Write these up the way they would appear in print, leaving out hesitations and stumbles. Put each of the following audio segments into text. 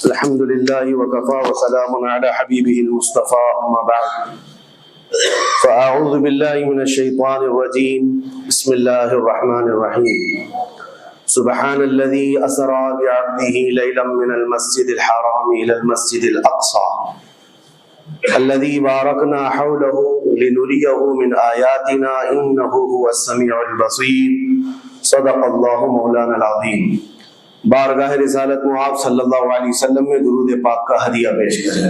الحمد لله وكفى وسلام على حبيبه المصطفى أما بعد فأعوذ بالله من الشيطان الرجيم بسم الله الرحمن الرحيم سبحان الذي أسرى بعبده ليلا من المسجد الحرام إلى المسجد الأقصى الذي باركنا حوله لنريه من آياتنا إنه هو السميع البصير صدق الله مولانا العظيم۔ بارگاہ رسالت معاب صلی اللہ علیہ وسلم میں درود پاک کا ہدیہ پیش کریں۔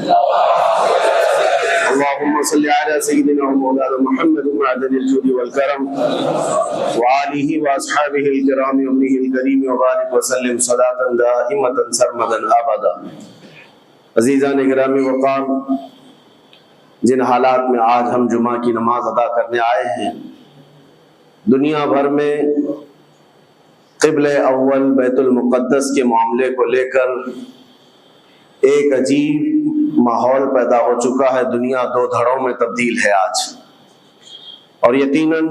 اللہم صلی علی سیدنا مولانا محمد معدن الجود والکرم وآلہ واصحابہ الکرام وابنہ الکریم وبارک وسلم صلاة دائمة سرمدا ابدا۔ عزیزان گرامی وقار، جن حالات میں آج ہم جمعہ کی نماز ادا کرنے آئے ہیں، دنیا بھر میں قبل اول بیت المقدس کے معاملے کو لے کر ایک عجیب ماحول پیدا ہو چکا ہے۔ دنیا دو دھڑوں میں تبدیل ہے آج، اور یقیناً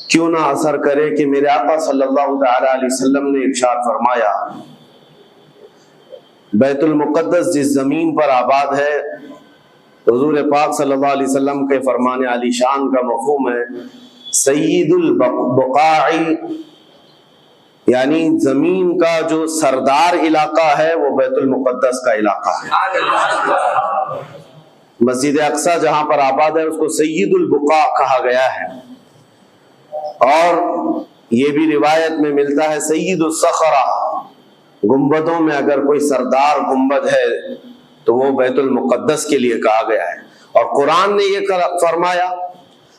کیوں نہ اثر کرے کہ میرے آقا صلی اللہ تعالی علیہ وسلم نے ارشاد فرمایا، بیت المقدس جس زمین پر آباد ہے، حضور پاک صلی اللہ علیہ وسلم کے فرمان علی شان کا مفہوم ہے سید البقاع، یعنی زمین کا جو سردار علاقہ ہے وہ بیت المقدس کا علاقہ ہے۔ مسجد اقصی جہاں پر آباد ہے اس کو سید البقاع کہا گیا ہے، اور یہ بھی روایت میں ملتا ہے سید الصخرہ، گنبدوں میں اگر کوئی سردار گنبد ہے تو وہ بیت المقدس کے لیے کہا گیا ہے۔ اور قرآن نے یہ فرمایا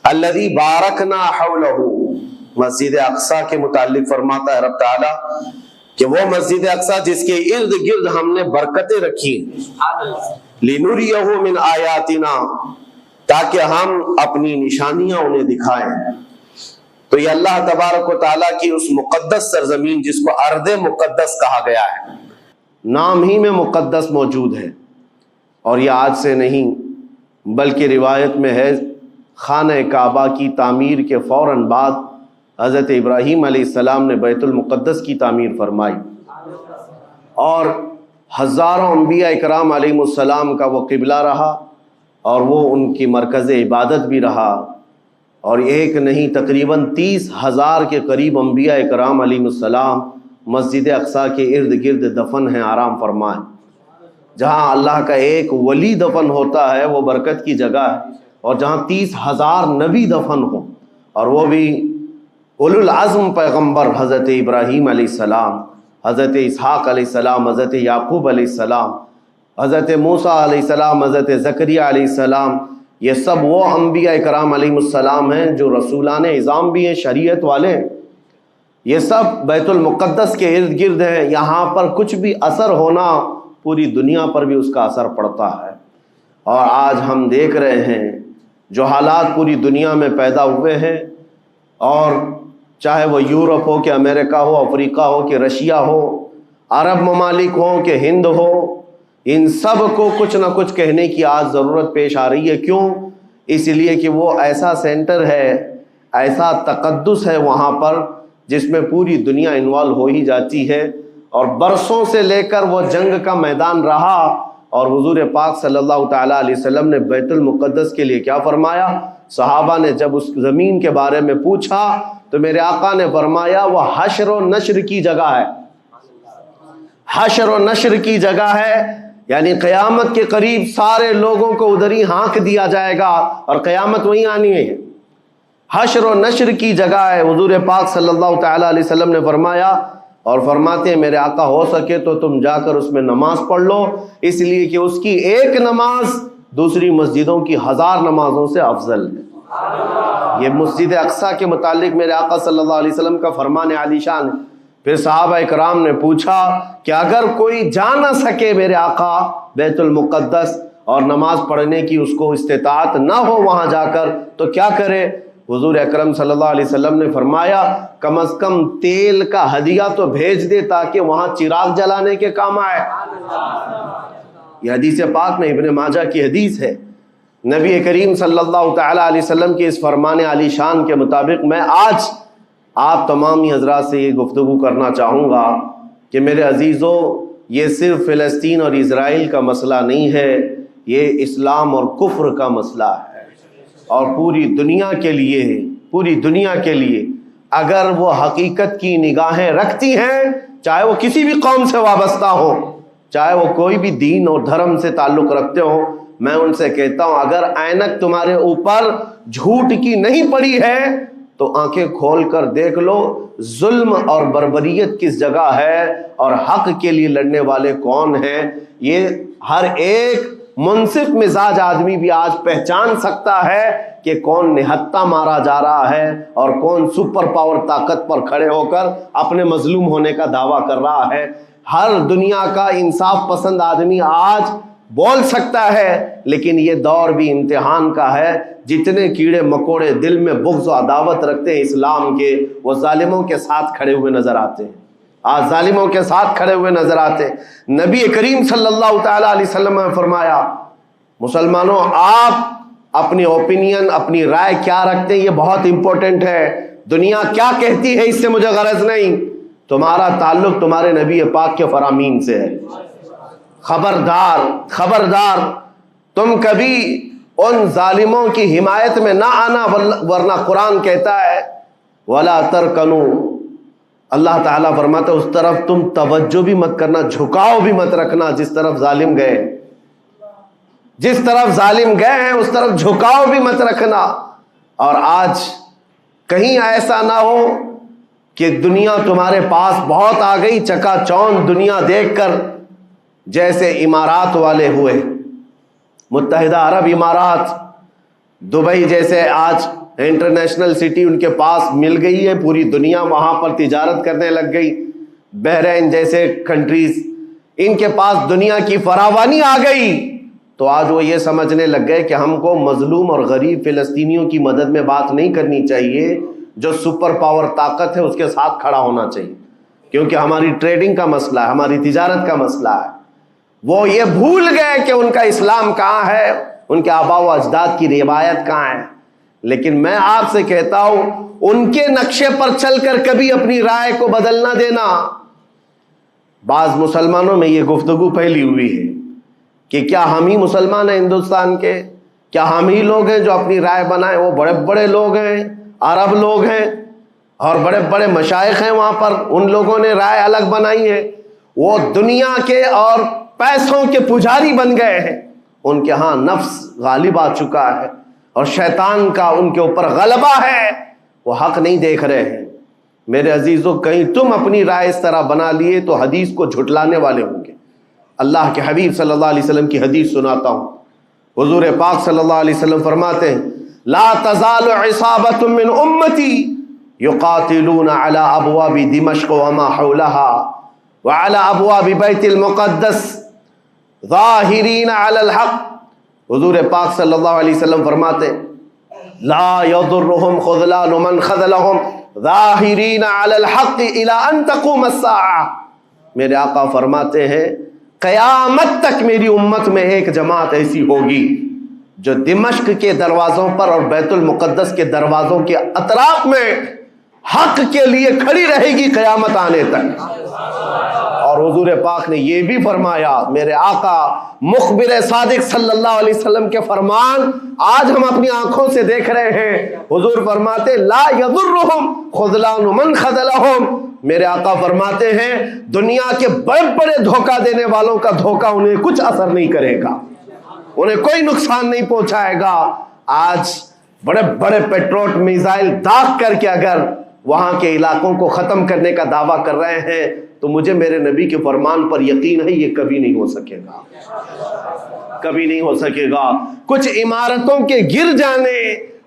الذی بارکنا حولہ، مسجد اقصی کے متعلق فرماتا ہے رب تعالی کہ وہ مسجد اقصی جس کے ارد گرد ہم نے برکتیں رکھی، لنریہ من آیاتنا، تاکہ ہم اپنی نشانیاں انہیں دکھائیں۔ تو یہ اللہ تبارک و تعالیٰ کی اس مقدس سرزمین جس کو ارض مقدس کہا گیا ہے، نام ہی میں مقدس موجود ہے، اور یہ آج سے نہیں بلکہ روایت میں ہے خانہ کعبہ کی تعمیر کے فوراً بعد حضرت ابراہیم علیہ السلام نے بیت المقدس کی تعمیر فرمائی، اور ہزاروں انبیاء اکرام علیہ السلام کا وہ قبلہ رہا، اور وہ ان کی مرکز عبادت بھی رہا، اور ایک نہیں تقریباً 30,000 کے قریب انبیاء اکرام علیہ السلام مسجد اقصی کے ارد گرد دفن ہیں، آرام فرمائیں۔ جہاں اللہ کا ایک ولی دفن ہوتا ہے وہ برکت کی جگہ ہے، اور جہاں 30,000 نبی دفن ہوں، اور وہ بھی اولو العزم پیغمبر حضرت ابراہیم علیہ السلام، حضرت اسحاق علیہ السلام، حضرت یعقوب علیہ السلام، حضرت موسیٰ علیہ السلام، حضرت زکریا علیہ السلام، یہ سب وہ انبیاء کرام علیہ السلام ہیں جو رسولان اعظام بھی ہیں، شریعت والے ہیں۔ یہ سب بیت المقدس کے ارد گرد ہیں۔ یہاں پر کچھ بھی اثر ہونا پوری دنیا پر بھی اس کا اثر پڑتا ہے، اور آج ہم دیکھ رہے ہیں جو حالات پوری دنیا میں پیدا ہوئے ہیں، اور چاہے وہ یورپ ہو کہ امریکہ ہو، افریقہ ہو کہ رشیا ہو، عرب ممالک ہو کہ ہند ہو، ان سب کو کچھ نہ کچھ کہنے کی آج ضرورت پیش آ رہی ہے۔ کیوں؟ اس لیے کہ وہ ایسا سینٹر ہے، ایسا تقدس ہے وہاں پر جس میں پوری دنیا انوالو ہو ہی جاتی ہے، اور برسوں سے لے کر وہ جنگ کا میدان رہا، اور حضور پاک صلی اللہ تعالیٰ علیہ وسلم نے بیت المقدس کے لیے کیا فرمایا؟ صحابہ نے جب اس زمین کے بارے میں پوچھا تو میرے آقا نے فرمایا وہ حشر و نشر کی جگہ ہے، حشر و نشر کی جگہ ہے، یعنی قیامت کے قریب سارے لوگوں کو ادھر ہی ہانک دیا جائے گا، اور قیامت وہیں آنی ہے۔ حشر و نشر کی جگہ ہے، حضور پاک صلی اللہ تعالیٰ علیہ وسلم نے فرمایا، اور فرماتے ہیں میرے آقا ہو سکے تو تم جا کر اس میں نماز پڑھ لو، اس لیے کہ اس کی ایک نماز دوسری مسجدوں کی 1000 نمازوں سے افضل ہے۔ یہ مسجد اقصی کے متعلق میرے آقا صلی اللہ علیہ وسلم کا فرمان علی شان ہے۔ پھر صحابہ اکرام نے پوچھا کہ اگر کوئی جا نہ سکے میرے آقا بیت المقدس اور نماز پڑھنے کی اس کو استطاعت نہ ہو وہاں جا کر، تو کیا کرے؟ حضور اکرم صلی اللہ علیہ وسلم نے فرمایا کم از کم تیل کا ہدیہ تو بھیج دے تاکہ وہاں چراغ جلانے کے کام آئے۔ یہ حدیث پاک میں ابن ماجہ کی حدیث ہے۔ نبی کریم صلی اللہ تعالی علیہ وسلم کے اس فرمان علی شان کے مطابق میں آج آپ تمام ہی حضرات سے یہ گفتگو کرنا چاہوں گا کہ میرے عزیزو، یہ صرف فلسطین اور اسرائیل کا مسئلہ نہیں ہے، یہ اسلام اور کفر کا مسئلہ ہے، اور پوری دنیا کے لیے ہے، پوری دنیا کے لیے اگر وہ حقیقت کی نگاہیں رکھتی ہیں، چاہے وہ کسی بھی قوم سے وابستہ ہو، چاہے وہ کوئی بھی دین اور دھرم سے تعلق رکھتے ہو، میں ان سے کہتا ہوں اگر اینک تمہارے اوپر جھوٹ کی نہیں پڑی ہے تو آنکھیں کھول کر دیکھ لو ظلم اور بربریت کس جگہ ہے اور حق کے لیے لڑنے والے کون ہیں۔ یہ ہر ایک منصف مزاج آدمی بھی آج پہچان سکتا ہے کہ کون نہتہ مارا جا رہا ہے اور کون سپر پاور طاقت پر کھڑے ہو کر اپنے مظلوم ہونے کا دعویٰ کر رہا ہے۔ ہر دنیا کا انصاف پسند آدمی آج بول سکتا ہے، لیکن یہ دور بھی امتحان کا ہے۔ جتنے کیڑے مکوڑے دل میں بغض و عداوت رکھتے ہیں اسلام کے، وہ ظالموں کے ساتھ کھڑے ہوئے نظر آتے ہیں، آج ظالموں کے ساتھ کھڑے ہوئے نظر آتے ہیں۔ نبی کریم صلی اللہ تعالی علیہ وسلم نے فرمایا مسلمانوں آپ اپنی اوپینین، اپنی رائے کیا رکھتے ہیں یہ بہت امپورٹنٹ ہے، دنیا کیا کہتی ہے اس سے مجھے غرض نہیں، تمہارا تعلق تمہارے نبی پاک کے فرامین سے ہے۔ خبردار خبردار تم کبھی ان ظالموں کی حمایت میں نہ آنا، ورنہ قرآن کہتا ہے وَلَا تَرْكَنُوا، اللہ تعالیٰ فرماتا ہے اس طرف تم توجہ بھی مت کرنا، جھکاؤ بھی مت رکھنا، جس طرف ظالم گئے، جس طرف ظالم گئے ہیں اس طرف جھکاؤ بھی مت رکھنا۔ اور آج کہیں ایسا نہ ہو کہ دنیا تمہارے پاس بہت آ گئی، چکا چوند دنیا دیکھ کر جیسے امارات والے ہوئے، متحدہ عرب امارات، دبئی جیسے آج انٹرنیشنل سٹی ان کے پاس مل گئی ہے، پوری دنیا وہاں پر تجارت کرنے لگ گئی، بحرین جیسے کنٹریز، ان کے پاس دنیا کی فراوانی آ گئی، تو آج وہ یہ سمجھنے لگ گئے کہ ہم کو مظلوم اور غریب فلسطینیوں کی مدد میں بات نہیں کرنی چاہیے، جو سپر پاور طاقت ہے اس کے ساتھ کھڑا ہونا چاہیے، کیونکہ ہماری ٹریڈنگ کا مسئلہ ہے، ہماری تجارت کا مسئلہ ہے۔ وہ یہ بھول گئے کہ ان کا اسلام کہاں ہے، ان کے آباء و اجداد کی روایت کہاں ہے۔ لیکن میں آپ سے کہتا ہوں ان کے نقشے پر چل کر کبھی اپنی رائے کو بدل نہ دینا۔ بعض مسلمانوں میں یہ گفتگو پھیلی ہوئی ہے کہ کیا ہم ہی مسلمان ہیں ہندوستان کے، کیا ہم ہی لوگ ہیں جو اپنی رائے بنائیں، وہ بڑے بڑے لوگ ہیں، عرب لوگ ہیں اور بڑے بڑے مشائخ ہیں وہاں پر، ان لوگوں نے رائے الگ بنائی ہے، وہ دنیا کے اور پیسوں کے پجاری بن گئے ہیں، ان کے ہاں نفس غالب آ چکا ہے اور شیطان کا ان کے اوپر غلبہ ہے، وہ حق نہیں دیکھ رہے ہیں۔ میرے عزیزو کہیں تم اپنی رائے اس طرح بنا لیے تو حدیث کو جھٹلانے والے ہوں گے۔ اللہ کے حبیب صلی اللہ علیہ وسلم کی حدیث سناتا ہوں، حضور پاک صلی اللہ علیہ وسلم فرماتے ہیں لا تزال عصابۃ من امتی یقاتلون علی ابواب دمشق وما حولها وعلى ابواب بیت المقدس ظاہرین علی الحق۔ حضور پاک صلی اللہ علیہ وسلم فرماتے لا یضرهم خذلان من خذلهم ظاہرین علی الحق الى ان تقوم الساعہ۔ میرے آقا فرماتے ہیں قیامت تک میری امت میں ایک جماعت ایسی ہوگی جو دمشق کے دروازوں پر اور بیت المقدس کے دروازوں کے اطراف میں حق کے لیے کھڑی رہے گی قیامت آنے تک۔ اور حضور پاک نے یہ بھی فرمایا، میرے آقا مخبر صادق صلی اللہ علیہ وسلم کے فرمان آج ہم اپنی آنکھوں سے دیکھ رہے ہیں، حضور فرماتے لا یضرهم خذلان من خذلهم۔ میرے آقا فرماتے ہیں دنیا کے بڑے بڑے دھوکہ دینے والوں کا دھوکہ انہیں کچھ اثر نہیں کرے گا، انہیں کوئی نقصان نہیں پہنچائے گا۔ آج بڑے بڑے پیٹروٹ میزائل داغ کر کے اگر وہاں کے علاقوں کو ختم کرنے کا دعویٰ کر رہے ہیں تو مجھے میرے نبی کے فرمان پر یقین ہے یہ کبھی نہیں ہو سکے گا، کبھی نہیں ہو سکے گا۔ کچھ عمارتوں کے گر جانے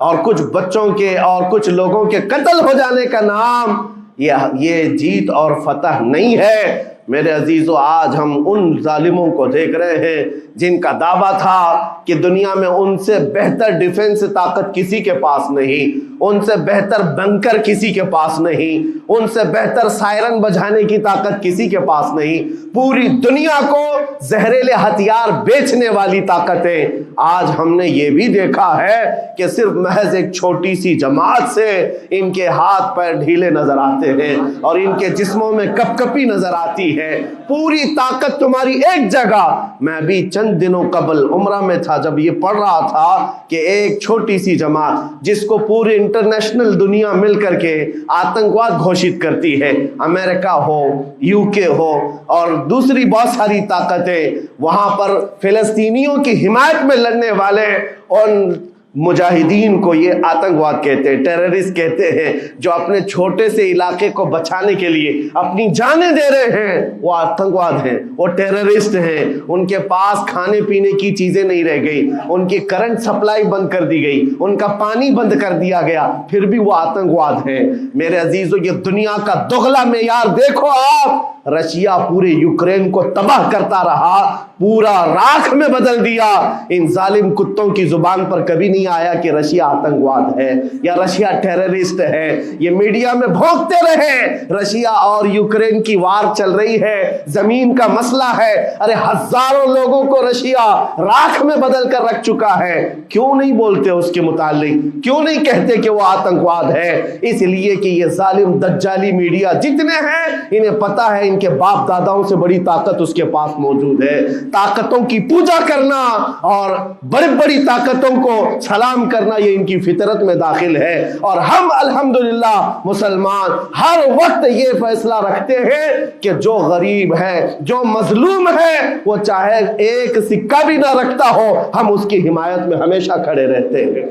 اور کچھ بچوں کے اور کچھ لوگوں کے قتل ہو جانے کا نام یہ جیت اور فتح نہیں ہے۔ میرے عزیزو آج ہم ان ظالموں کو دیکھ رہے ہیں جن کا دعویٰ تھا کہ دنیا میں ان سے بہتر ڈیفنس طاقت کسی کے پاس نہیں، ان سے بہتر بنکر کسی کے پاس نہیں، ان سے بہتر سائرن بجانے کی طاقت کسی کے پاس نہیں، پوری دنیا کو زہریلے ہتھیار بیچنے والی طاقتیں۔ آج ہم نے یہ بھی دیکھا ہے کہ صرف محض ایک چھوٹی سی جماعت سے ان کے ہاتھ پیر ڈھیلے نظر آتے ہیں اور ان کے جسموں میں کپ کپی نظر آتی ہے, پوری طاقت تمہاری ایک جگہ. میں ابھی چند دنوں قبل عمرہ میں تھا جب یہ پڑھ رہا تھا کہ ایک چھوٹی سی جماعت جس کو پوری انٹرنیشنل دنیا مل کر کے آتنکواد گھوشت کرتی ہے, امریکہ ہو, UK ہو اور دوسری بہت ساری طاقتیں, وہاں پر فلسطینیوں کی حمایت میں لڑنے والے ان مجاہدین کو یہ آتنکواد کہتے ہیں, ٹیررسٹ کہتے ہیں. جو اپنے چھوٹے سے علاقے کو بچانے کے لیے اپنی جانیں دے رہے ہیں وہ آتنکواد ہیں, وہ ٹیررسٹ ہیں. ان کے پاس کھانے پینے کی چیزیں نہیں رہ گئی, ان کی کرنٹ سپلائی بند کر دی گئی, ان کا پانی بند کر دیا گیا, پھر بھی وہ آتنکواد ہیں. میرے عزیزو, یہ دنیا کا دغلا معیار دیکھو آپ. رشیا پورے یوکرین کو تباہ کرتا رہا, پورا راکھ میں بدل دیا. ان ظالم کتوں کی زبان پر کبھی نہیں آیا کہ رشیا آتنکواد ہے یا رشیا ٹیررسٹ ہے. یہ میڈیا میں بھونکتے رہے رشیا اور یوکرین کی وار چل رہی ہے, زمین کا مسئلہ ہے. ارے ہزاروں لوگوں کو رشیا راکھ میں بدل کر رکھ چکا ہے. کیوں نہیں بولتے اس کے متعلق, کیوں نہیں کہتے کہ وہ آتنکواد ہے؟ اس لیے کہ یہ ظالم دجالی میڈیا جتنے ہیں انہیں پتا ہے ان کے باپ داداؤں سے بڑی طاقت اس کے پاس موجود ہے. طاقتوں کی پوجا کرنا اور بڑی بڑی طاقتوں کو سلام کرنا یہ ان کی فطرت میں داخل ہے. اور ہم الحمدللہ مسلمان ہر وقت یہ فیصلہ رکھتے ہیں کہ جو غریب ہے, جو مظلوم ہے, وہ چاہے ایک سکہ بھی نہ رکھتا ہو, ہم اس کی حمایت میں ہمیشہ کھڑے رہتے ہیں.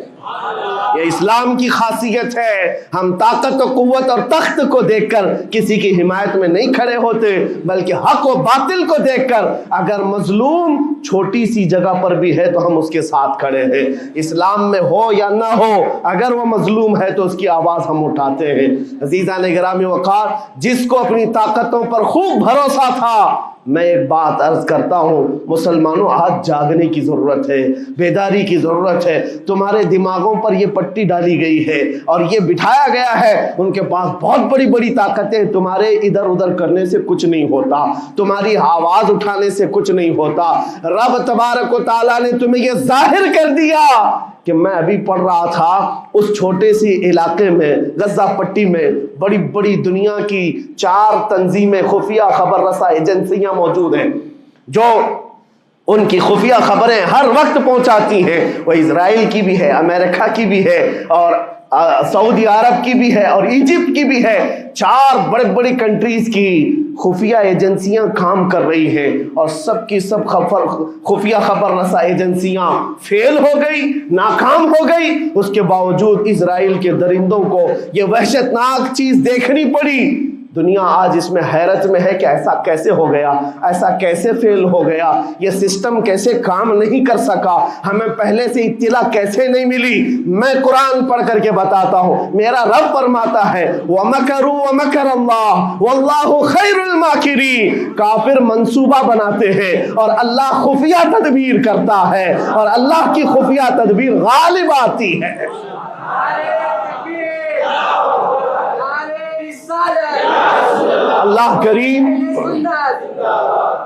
یہ اسلام کی خاصیت ہے. ہم طاقت و قوت اور تخت کو دیکھ کر کسی کی حمایت میں نہیں کھڑے ہوتے, بلکہ حق و باطل کو دیکھ کر اگر مظلوم چھوٹی سی جگہ پر بھی ہے تو ہم اس کے ساتھ کھڑے ہیں. اسلام میں ہو یا نہ ہو, اگر وہ مظلوم ہے تو اس کی آواز ہم اٹھاتے ہیں. عزیزان گرامی وقار, جس کو اپنی طاقتوں پر خوب بھروسہ تھا, میں ایک بات عرض کرتا ہوں مسلمانوں, آج جاگنے کی ضرورت ہے, بیداری کی ضرورت ہے. تمہارے دماغوں پر یہ پٹی ڈالی گئی ہے اور یہ بٹھایا گیا ہے ان کے پاس بہت بڑی بڑی طاقتیں, تمہارے ادھر ادھر کرنے سے کچھ نہیں ہوتا, تمہاری آواز اٹھانے سے کچھ نہیں ہوتا. رب تبارک و تعالیٰ نے تمہیں یہ ظاہر کر دیا کہ میں ابھی پڑھ رہا تھا اس چھوٹے سی علاقے میں غزہ پٹی میں بڑی بڑی دنیا کی 4 تنظیمیں, خفیہ خبر رساں ایجنسیاں موجود ہیں جو ان کی خفیہ خبریں ہر وقت پہنچاتی ہیں. وہ اسرائیل کی بھی ہے, امریکہ کی بھی ہے اور سعودی عرب کی بھی ہے اور ایجپٹ کی بھی ہے. 4 بڑے بڑی کنٹریز کی خفیہ ایجنسیاں کام کر رہی ہیں اور سب کی سب خفیہ خبر رساں ایجنسیاں فیل ہو گئی, ناکام ہو گئی. اس کے باوجود اسرائیل کے درندوں کو یہ وحشتناک چیز دیکھنی پڑی. دنیا آج اس میں حیرت میں ہے کہ ایسا کیسے ہو گیا, ایسا کیسے فیل ہو گیا, یہ سسٹم کیسے کام نہیں کر سکا, ہمیں پہلے سے اطلاع کیسے نہیں ملی. میں قرآن پڑھ کر کے بتاتا ہوں, میرا رب فرماتا ہے وَمَكَرُوا وَمَكَرَ اللَّهُ وَاللَّهُ خَيْرُ الْمَاكِرِينَ. کافر منصوبہ بناتے ہیں اور اللہ خفیہ تدبیر کرتا ہے اور اللہ کی خفیہ تدبیر غالب آتی ہے.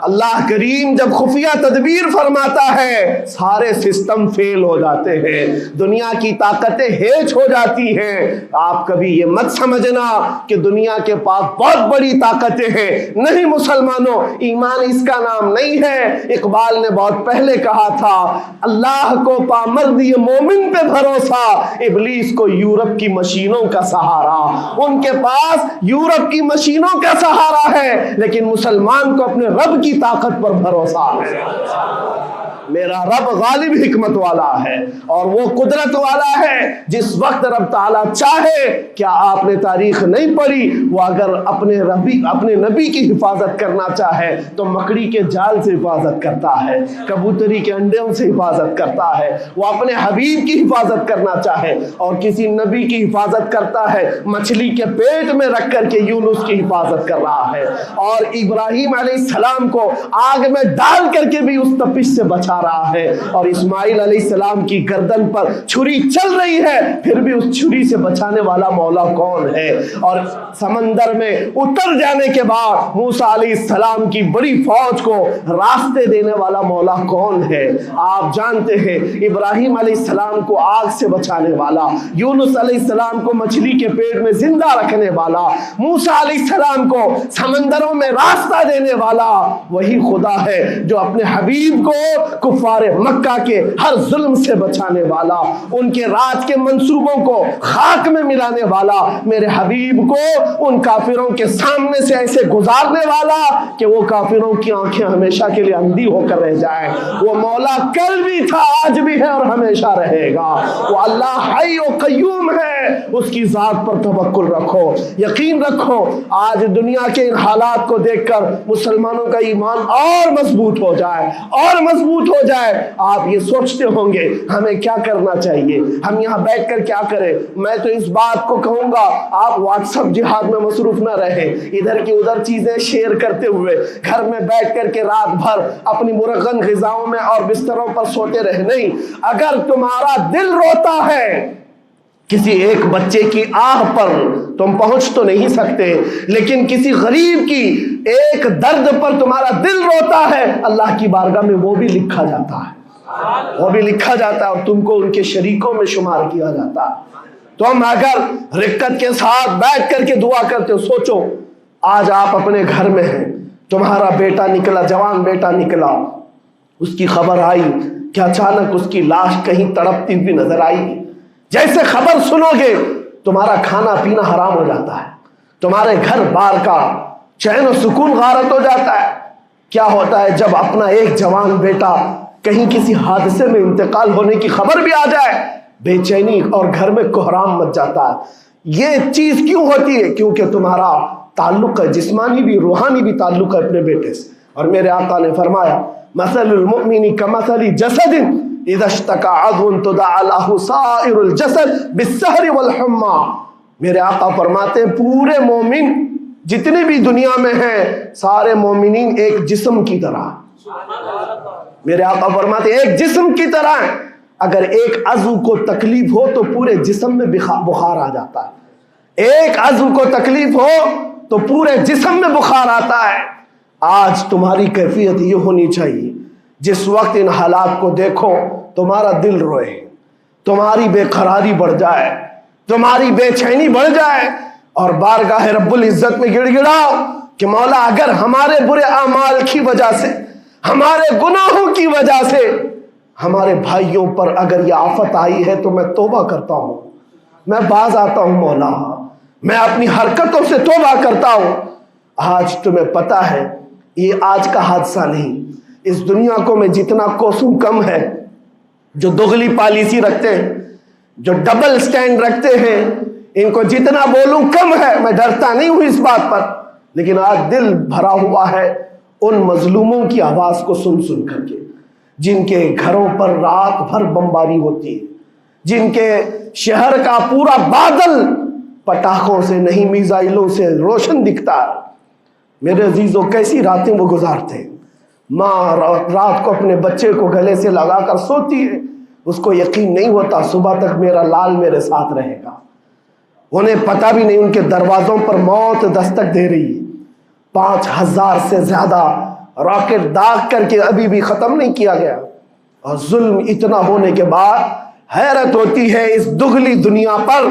اللہ کریم جب خفیہ تدبیر فرماتا ہے سارے سسٹم فیل ہو جاتے ہیں, دنیا کی طاقتیں ہیچ ہو جاتی ہیں. آپ کبھی یہ مت سمجھنا کہ دنیا کے پاس بہت بڑی طاقتیں ہیں. نہیں مسلمانوں, ایمان اس کا نام نہیں ہے. اقبال نے بہت پہلے کہا تھا, اللہ کو پامرد مومن پہ بھروسہ, ابلیس کو یورپ کی مشینوں کا سہارا. ان کے پاس یورپ کی مشینوں کا سہارا ہے لیکن مسلمان کو اپنے رب کی طاقت پر بھروسہ ہے. میرا رب غالب حکمت والا ہے اور وہ قدرت والا ہے. جس وقت رب تعالیٰ چاہے, کیا آپ نے تاریخ نہیں پڑھی, وہ اگر اپنے نبی کی حفاظت کرنا چاہے تو مکڑی کے جال سے حفاظت کرتا ہے, کبوتری کے انڈوں سے حفاظت کرتا ہے. وہ اپنے حبیب کی حفاظت کرنا چاہے اور کسی نبی کی حفاظت کرتا ہے, مچھلی کے پیٹ میں رکھ کر کے یونس کی حفاظت کر رہا ہے اور ابراہیم علیہ السلام کو آگ میں ڈال کر کے بھی اس تپش سے بچا بچا رہا ہے، اور اسماعیل علیہ السلام کی گردن پر چھری چل رہی ہے، پھر بھی اس چھری سے بچانے والا مولا کون ہے؟ اور سمندر میں اتر جانے کے بعد موسیٰ علیہ السلام کی بڑی فوج کو راستے دینے والا مولا کون ہے؟ آپ جانتے ہیں ابراہیم علیہ السلام کو آگ سے بچانے والا، یونس علیہ السلام کو مچھلی کے پیٹ میں زندہ رکھنے والا، موسیٰ علیہ السلام کو سمندروں میں راستہ دینے والا وہی خدا ہے جو اپنے حبیب کو کفار مکہ کے ہر ظلم سے بچانے والا، ان کے رات کے منصوبوں کو خاک میں ملانے والا، میرے حبیب کو ان کافروں کے سامنے سے ایسے گزارنے والا کہ وہ کافروں کی آنکھیں ہمیشہ کے لیے اندھی ہو کر رہ جائیں۔ وہ مولا کل بھی تھا، آج بھی ہے اور ہمیشہ رہے گا۔ وہ اللہ حی و قیوم ہے، اس کی ذات پر توکل رکھو، یقین رکھو۔ آج دنیا کے ان حالات کو دیکھ کر مسلمانوں کا ایمان اور مضبوط ہو جائے، اور مضبوط ہو جائے۔ آپ یہ سوچتے ہوں گے ہمیں کیا کرنا چاہیے، ہم یہاں بیٹھ کر کیا کریں؟ میں تو اس بات کو کہوں گا آپ واٹس ایپ جہاد میں مصروف نہ رہیں، ادھر کی ادھر چیزیں شیئر کرتے ہوئے گھر میں بیٹھ کر کے رات بھر اپنی مرغن غذاؤں میں اور بستروں پر سوتے رہے نہیں۔ اگر تمہارا دل روتا ہے کسی ایک بچے کی آہ پر، تم پہنچ تو نہیں سکتے، لیکن کسی غریب کی ایک درد پر تمہارا دل روتا ہے، اللہ کی بارگاہ میں وہ بھی لکھا جاتا ہے، وہ بھی لکھا جاتا ہے، اور تم کو ان کے شریکوں میں شمار کیا جاتا ہے۔ تم اگر رقت کے ساتھ بیٹھ کر کے دعا کرتے ہو، سوچو آج آپ اپنے گھر میں ہیں، تمہارا بیٹا نکلا، جوان بیٹا نکلا، اس کی خبر آئی کہ اچانک اس کی لاش کہیں تڑپتی ہوئی نظر آئی، جیسے خبر سنو گے تمہارا کھانا پینا حرام ہو جاتا ہے، تمہارے گھر بار کا چین و سکون غارت ہو جاتا ہے۔ کیا ہوتا ہے جب اپنا ایک جوان بیٹا کہیں کسی حادثے میں انتقال ہونے کی خبر بھی آ جائے، بے چینی اور گھر میں کوہرام مچ جاتا ہے۔ یہ چیز کیوں ہوتی ہے؟ کیونکہ تمہارا تعلق ہے، جسمانی بھی روحانی بھی تعلق ہے اپنے بیٹے سے۔ اور میرے آقا نے فرمایا مثل المؤمن کمثل جسد اذا اشتكى عضو تداعى له سائر الجسد بالسهر والحمى۔ میرے آقا فرماتے ہیں پورے مومن جتنے بھی دنیا میں ہیں، سارے مومنین ایک جسم کی طرح، میرے آقا فرماتے ہیں ایک جسم کی طرح ہیں، اگر ایک عضو کو تکلیف ہو تو پورے جسم میں بخار آ جاتا ہے، ایک عضو کو تکلیف ہو تو پورے جسم میں بخار آتا ہے۔ آج تمہاری کیفیت یہ ہونی چاہیے، جس وقت ان حالات کو دیکھو تمہارا دل روئے، تمہاری بے قراری بڑھ جائے، تمہاری بے چینی بڑھ جائے، اور بارگاہ رب العزت میں گڑ گڑاؤ کہ مولا اگر ہمارے برے اعمال کی وجہ سے، ہمارے گناہوں کی وجہ سے ہمارے بھائیوں پر اگر یہ آفت آئی ہے تو میں توبہ کرتا ہوں، میں باز آتا ہوں مولا، میں اپنی حرکتوں سے توبہ کرتا ہوں۔ آج تمہیں پتہ ہے یہ آج کا حادثہ نہیں، اس دنیا کو میں جتنا کوسوں کم ہے جو دغلی پالیسی رکھتے ہیں، جو ڈبل سٹینڈ رکھتے ہیں، ان کو جتنا بولوں کم ہے، میں ڈرتا نہیں ہوں اس بات پر، لیکن آج دل بھرا ہوا ہے ان مظلوموں کی آواز کو سن سن کر کے، جن کے گھروں پر رات بھر بمباری ہوتی ہے، جن کے شہر کا پورا بادل پٹاخوں سے نہیں میزائلوں سے روشن دکھتا ہے۔ میرے عزیزوں کیسی راتیں وہ گزارتے ہیں، ماں رات کو اپنے بچے کو گلے سے لگا کر سوتی ہے، اس کو یقین نہیں ہوتا صبح تک میرا لال میرے ساتھ رہے گا، انہیں پتہ بھی نہیں ان کے دروازوں پر موت دستک دے رہی ہے۔ 5000 سے زیادہ راکٹ داغ کر کے ابھی بھی ختم نہیں کیا گیا، اور ظلم اتنا ہونے کے بعد حیرت ہوتی ہے اس دگلی دنیا پر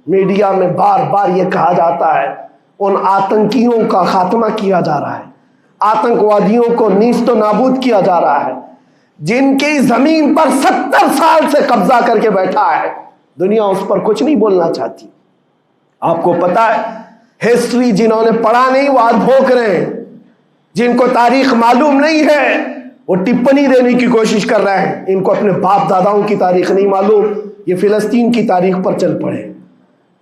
میڈیا میں بار بار یہ کہا جاتا ہے ان آتنکیوں کا خاتمہ کیا جا رہا ہے، آتنکوادیوں کو نیست و نابود کیا جا رہا ہے، جن کی زمین پر 70 سال سے قبضہ کر کے بیٹھا ہے، دنیا اس پر کچھ نہیں بولنا چاہتی۔ آپ کو پتا ہے ہسٹری جنہوں نے پڑھا نہیں وہ آج بھوک رہے ہیں، جن کو تاریخ معلوم نہیں ہے وہ ٹپنی دینے کی کوشش کر رہے ہیں، ان کو اپنے باپ داداؤں کی تاریخ نہیں معلوم، یہ فلسطین کی تاریخ پر چل پڑے۔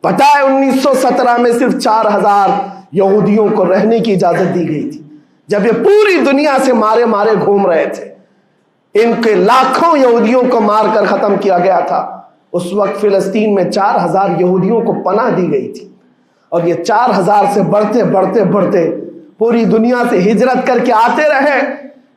پتا ہے 1917 میں صرف 4000 یہودیوں کو رہنے کی اجازت دی گئی تھی، جب یہ پوری دنیا سے مارے مارے گھوم رہے تھے، ان کے لاکھوں یہودیوں کو مار کر ختم کیا گیا تھا۔ اس وقت فلسطین میں 4000 یہودیوں کو پناہ دی گئی تھی، اور یہ 4000 سے بڑھتے بڑھتے بڑھتے پوری دنیا سے ہجرت کر کے آتے رہے،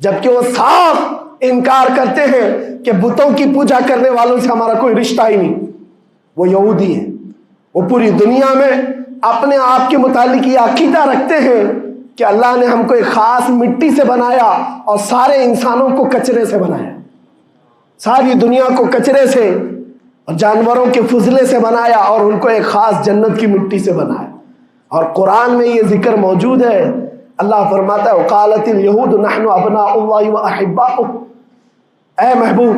جبکہ وہ صاف انکار کرتے ہیں کہ بتوں کی پوجا کرنے والوں سے ہمارا کوئی رشتہ ہی نہیں. وہ یہودی ہیں. وہ پوری دنیا میں اپنے آپ کے متعلق یہ عقیدہ رکھتے ہیں کہ اللہ نے ہم کو ایک خاص مٹی سے بنایا اور سارے انسانوں کو کچرے سے بنایا, ساری دنیا کو کچرے سے اور جانوروں کے فضلے سے بنایا اور ان کو ایک خاص جنت کی مٹی سے بنایا. اور قرآن میں یہ ذکر موجود ہے. اللہ فرماتا ہے وقالت الیہود نحن ابناء اللہ واحباؤہ. اے محبوب,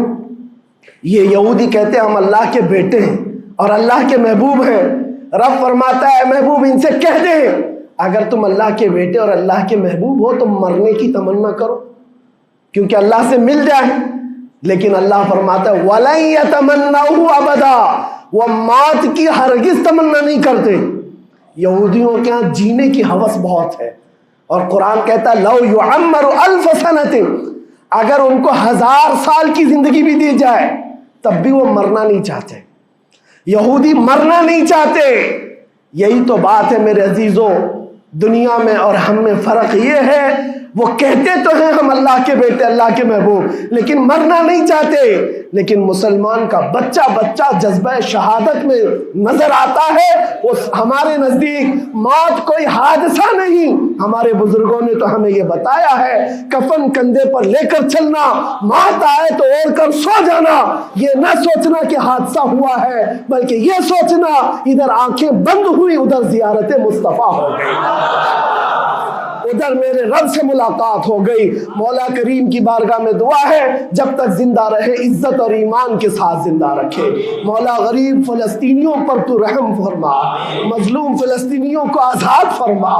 یہ یہودی کہتے ہیں ہم اللہ کے بیٹے ہیں اور اللہ کے محبوب ہیں. رب فرماتا ہے اے محبوب ان سے کہہ دے اگر تم اللہ کے بیٹے اور اللہ کے محبوب ہو تو مرنے کی تمنا کرو کیونکہ اللہ سے مل جائے. لیکن اللہ فرماتا ہے وَلَن يَتَمَنَّوْهُ أَبَدًا, وہ موت کی ہرگز تمنا نہیں کرتے. یہودیوں کے ہاں جینے کی ہوس بہت ہے اور قرآن کہتا ہے لَوْ يُعَمَّرُ أَلْفَ سَنَةٍ, اگر ان کو 1000 سال کی زندگی بھی دی جائے تب بھی وہ مرنا نہیں چاہتے. یہودی مرنا نہیں چاہتے. یہی تو بات ہے میرے عزیزوں, دنیا میں اور ہم میں فرق یہ ہے وہ کہتے تو ہیں ہم اللہ کے بیٹے اللہ کے محبوب لیکن مرنا نہیں چاہتے. لیکن مسلمان کا بچہ جذبہ شہادت میں نظر آتا ہے. وہ ہمارے نزدیک موت کوئی حادثہ نہیں. ہمارے بزرگوں نے تو ہمیں یہ بتایا ہے کفن کندھے پر لے کر چلنا, موت آئے تو اوڑھ کر سو جانا. یہ نہ سوچنا کہ حادثہ ہوا ہے بلکہ یہ سوچنا ادھر آنکھیں بند ہوئی ادھر زیارت مصطفیٰ ہو گئی, ادھر میرے رب سے ملاقات ہو گئی. مولا کریم کی بارگاہ میں دعا ہے جب تک زندہ رہے عزت اور ایمان کے ساتھ زندہ رکھے. مولا غریب فلسطینیوں پر تو رحم فرما, مظلوم فلسطینیوں کو آزاد فرما.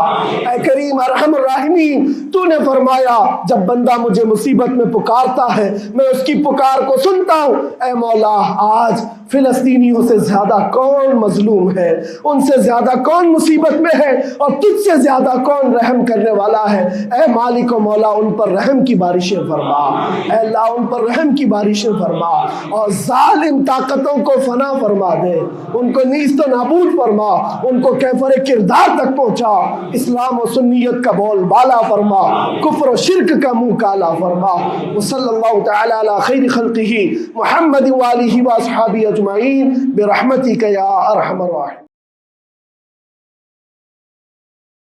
اے کریم ارحم الراحمین, تو نے فرمایا جب بندہ مجھے مصیبت میں پکارتا ہے میں اس کی پکار کو سنتا ہوں. اے مولا آج فلسطینیوں سے زیادہ کون مظلوم ہے, ان سے زیادہ کون مصیبت میں ہے اور تجھ سے زیادہ کون رحم کرنے والا ہے. اے مالک و مولا ان پر رحم کی بارشیں فرما. اے اللہ ان پر رحم کی بارشیں فرما اور ظالم طاقتوں کو فنا فرما دے, ان کو نیست و نابود فرما, ان کو کیفر کردار تک پہنچا. اسلام و سنیت کا بول بالا فرما, کفر و شرک کا منہ کالا فرما. وصلی اللہ تعالی علی خیر خلقہ محمد وآلہ واصحابہ اجمعین برحمتک یا ارحم الراحمین.